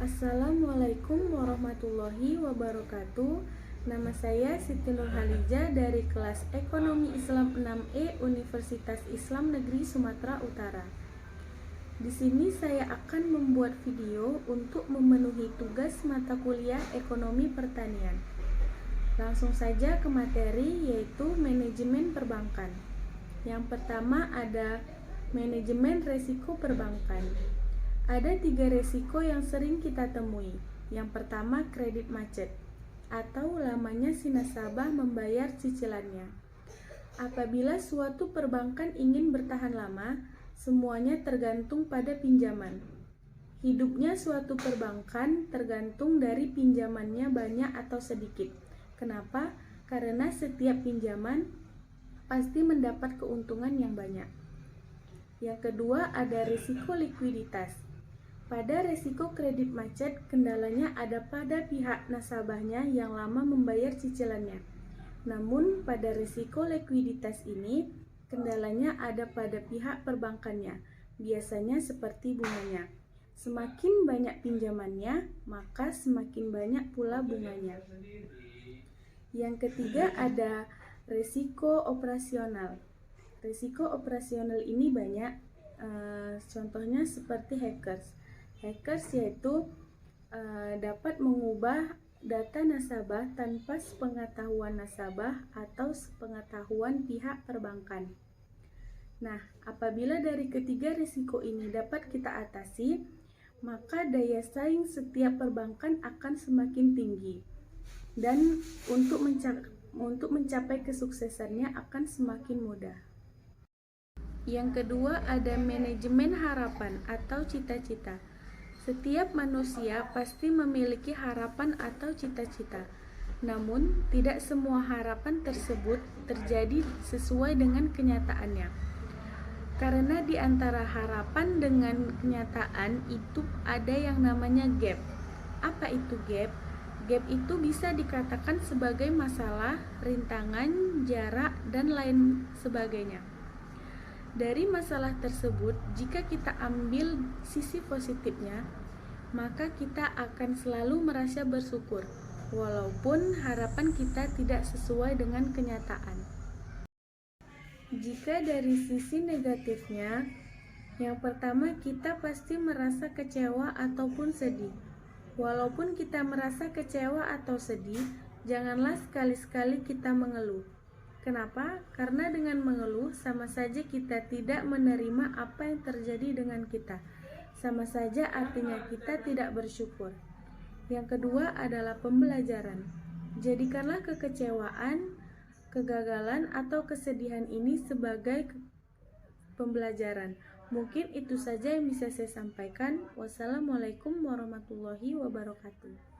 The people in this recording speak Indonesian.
Assalamualaikum warahmatullahi wabarakatuh. Nama saya Siti Nurhaliza dari kelas Ekonomi Islam 6E Universitas Islam Negeri Sumatera Utara. Di sini saya akan membuat video untuk memenuhi tugas mata kuliah Ekonomi Pertanian. Langsung saja ke materi, yaitu manajemen perbankan. Yang pertama ada manajemen resiko perbankan. Ada 3 resiko yang sering kita temui. Yang pertama, kredit macet, atau lamanya si nasabah membayar cicilannya. Apabila suatu perbankan ingin bertahan lama, semuanya tergantung pada pinjaman. Hidupnya suatu perbankan tergantung dari pinjamannya banyak atau sedikit. Kenapa? Karena setiap pinjaman pasti mendapat keuntungan yang banyak. Yang kedua, ada risiko likuiditas. Pada risiko kredit macet, kendalanya ada pada pihak nasabahnya yang lama membayar cicilannya. Namun, pada risiko likuiditas ini, kendalanya ada pada pihak perbankannya, biasanya seperti bunganya. Semakin banyak pinjamannya, maka semakin banyak pula bunganya. Yang ketiga ada risiko operasional. Risiko operasional ini banyak, contohnya seperti hackers. Hackers yaitu dapat mengubah data nasabah tanpa sepengetahuan nasabah atau sepengetahuan pihak perbankan. Nah, apabila dari ketiga risiko ini dapat kita atasi, maka daya saing setiap perbankan akan semakin tinggi dan untuk mencapai kesuksesannya akan semakin mudah. Yang kedua ada manajemen harapan atau cita-cita. Setiap manusia pasti memiliki harapan atau cita-cita. Namun, tidak semua harapan tersebut terjadi sesuai dengan kenyataannya. Karena di antara harapan dengan kenyataan itu ada yang namanya gap. Apa itu gap? Gap itu bisa dikatakan sebagai masalah, rintangan, jarak, dan lain sebagainya. Dari masalah tersebut, jika kita ambil sisi positifnya, maka kita akan selalu merasa bersyukur, walaupun harapan kita tidak sesuai dengan kenyataan. Jika dari sisi negatifnya, yang pertama kita pasti merasa kecewa ataupun sedih. Walaupun kita merasa kecewa atau sedih, janganlah sekali-sekali kita mengeluh. Kenapa? Karena dengan mengeluh sama saja kita tidak menerima apa yang terjadi dengan kita. Sama saja artinya kita tidak bersyukur. Yang kedua adalah pembelajaran. Jadikanlah kekecewaan, kegagalan atau kesedihan ini sebagai pembelajaran. Mungkin itu saja yang bisa saya sampaikan. Wassalamualaikum warahmatullahi wabarakatuh.